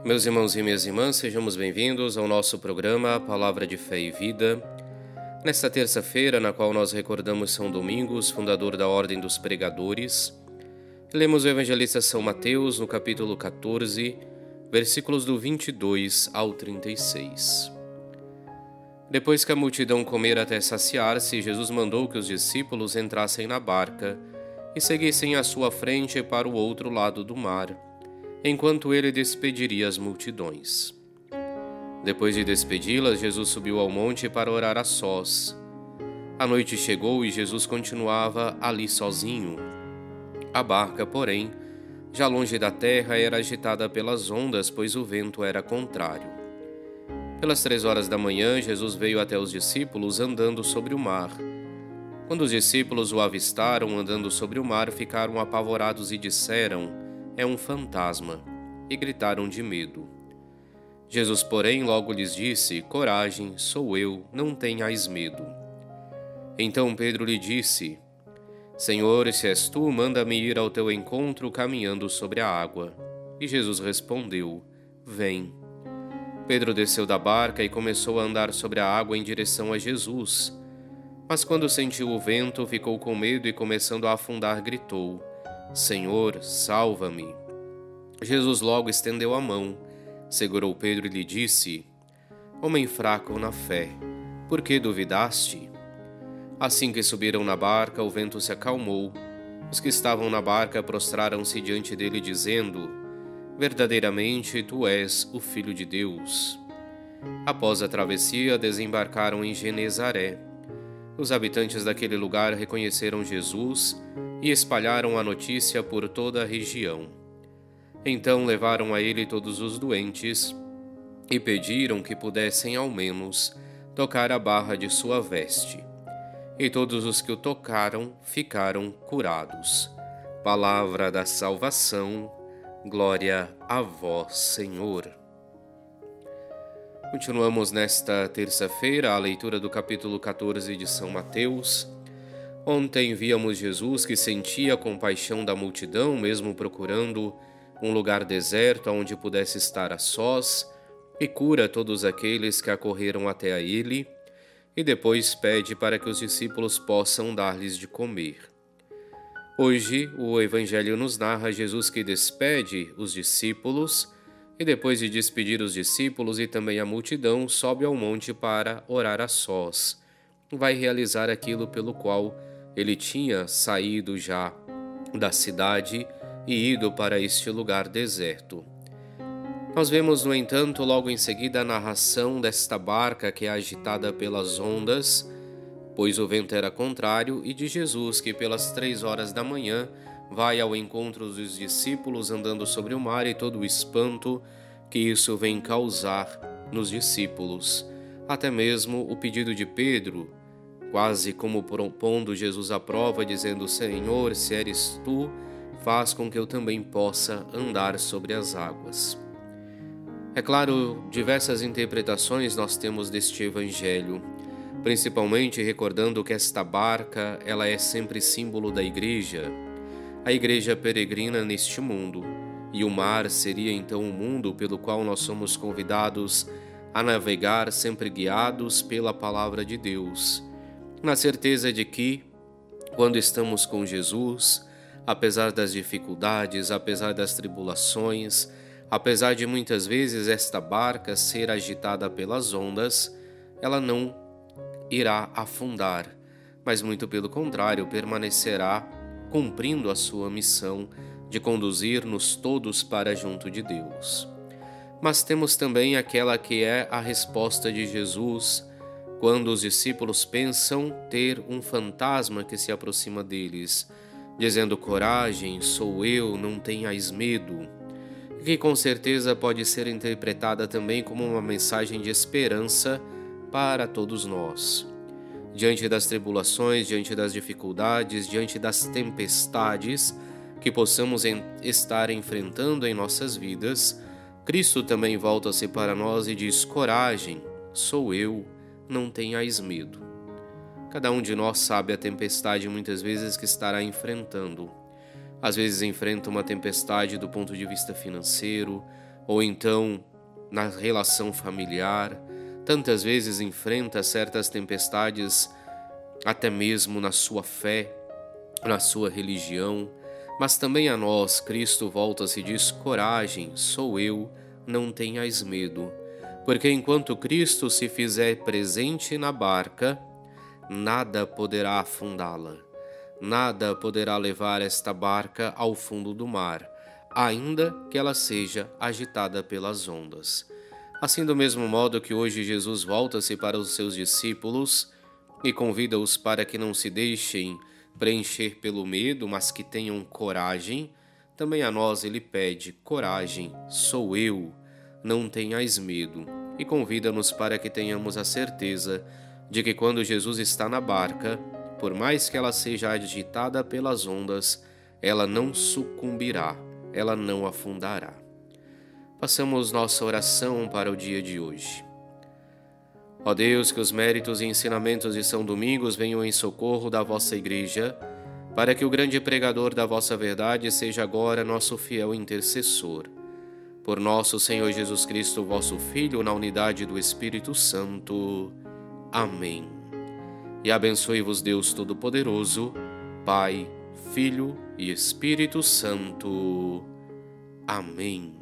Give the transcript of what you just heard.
Meus irmãos e minhas irmãs, sejamos bem-vindos ao nosso programa Palavra de Fé e Vida. Nesta terça-feira, na qual nós recordamos São Domingos, fundador da Ordem dos Pregadores, lemos o evangelista São Mateus no capítulo 14, versículos do 22 ao 36. Depois que a multidão comera até saciar-se, Jesus mandou que os discípulos entrassem na barca e seguissem à sua frente para o outro lado do mar, enquanto ele despediria as multidões. Depois de despedi-las, Jesus subiu ao monte para orar a sós. A noite chegou e Jesus continuava ali sozinho. A barca, porém, já longe da terra, era agitada pelas ondas, pois o vento era contrário. Pelas 3 horas da manhã, Jesus veio até os discípulos andando sobre o mar. Quando os discípulos o avistaram andando sobre o mar, ficaram apavorados e disseram: "É um fantasma", e gritaram de medo. Jesus, porém, logo lhes disse: "Coragem, sou eu, não tenhais medo." Então Pedro lhe disse: "Senhor, se és tu, manda-me ir ao teu encontro caminhando sobre a água." E Jesus respondeu: "Vem." Pedro desceu da barca e começou a andar sobre a água em direção a Jesus. Mas quando sentiu o vento, ficou com medo e, começando a afundar, gritou: "Senhor, salva-me." Jesus logo estendeu a mão, segurou Pedro e lhe disse: "Homem fraco na fé, por que duvidaste?" Assim que subiram na barca, o vento se acalmou. Os que estavam na barca prostraram-se diante dele, dizendo: "Verdadeiramente tu és o Filho de Deus." Após a travessia, desembarcaram em Genezaré. Os habitantes daquele lugar reconheceram Jesus e espalharam a notícia por toda a região. Então levaram a ele todos os doentes e pediram que pudessem ao menos tocar a barra de sua veste. E todos os que o tocaram ficaram curados. Palavra da salvação, glória a vós, Senhor. Continuamos nesta terça-feira a leitura do capítulo 14 de São Mateus. Ontem víamos Jesus que sentia a compaixão da multidão, mesmo procurando um lugar deserto onde pudesse estar a sós, e cura todos aqueles que acorreram até a ele, e depois pede para que os discípulos possam dar-lhes de comer. Hoje, o Evangelho nos narra Jesus que despede os discípulos, e depois de despedir os discípulos e também a multidão, sobe ao monte para orar a sós. Vai realizar aquilo pelo qual ele tinha saído já da cidade e ido para este lugar deserto. Nós vemos, no entanto, logo em seguida a narração desta barca que é agitada pelas ondas, pois o vento era contrário, e de Jesus que pelas 3 horas da manhã vai ao encontro dos discípulos andando sobre o mar, e todo o espanto que isso vem causar nos discípulos. Até mesmo o pedido de Pedro, quase como pondo Jesus à prova, dizendo: "Senhor, se eres tu, faz com que eu também possa andar sobre as águas." É claro, diversas interpretações nós temos deste evangelho, principalmente recordando que esta barca, ela é sempre símbolo da igreja, a igreja peregrina neste mundo, e o mar seria então o mundo pelo qual nós somos convidados a navegar, sempre guiados pela palavra de Deus, na certeza de que, quando estamos com Jesus, apesar das dificuldades, apesar das tribulações, apesar de muitas vezes esta barca ser agitada pelas ondas, ela não irá afundar, mas muito pelo contrário, permanecerá cumprindo a sua missão de conduzir-nos todos para junto de Deus. Mas temos também aquela que é a resposta de Jesus quando os discípulos pensam ter um fantasma que se aproxima deles, dizendo: "Coragem, sou eu, não tenhais medo", que com certeza pode ser interpretada também como uma mensagem de esperança para todos nós. Diante das tribulações, diante das dificuldades, diante das tempestades que possamos estar enfrentando em nossas vidas, Cristo também volta-se para nós e diz: "Coragem, sou eu, não tenhais medo." Cada um de nós sabe a tempestade muitas vezes que estará enfrentando. Às vezes enfrenta uma tempestade do ponto de vista financeiro, ou então na relação familiar, tantas vezes enfrenta certas tempestades, até mesmo na sua fé, na sua religião, mas também a nós, Cristo volta-se e diz: coragem, sou eu, não tenhais medo, porque enquanto Cristo se fizer presente na barca, nada poderá afundá-la, nada poderá levar esta barca ao fundo do mar, ainda que ela seja agitada pelas ondas. Assim, do mesmo modo que hoje Jesus volta-se para os seus discípulos e convida-os para que não se deixem preencher pelo medo, mas que tenham coragem, também a nós ele pede: coragem, sou eu, não tenhais medo, e convida-nos para que tenhamos a certeza de que quando Jesus está na barca, por mais que ela seja agitada pelas ondas, ela não sucumbirá, ela não afundará. Façamos nossa oração para o dia de hoje. Ó Deus, que os méritos e ensinamentos de São Domingos venham em socorro da vossa Igreja, para que o grande pregador da vossa verdade seja agora nosso fiel intercessor. Por nosso Senhor Jesus Cristo, vosso Filho, na unidade do Espírito Santo. Amém. E abençoe-vos Deus Todo-Poderoso, Pai, Filho e Espírito Santo. Amém.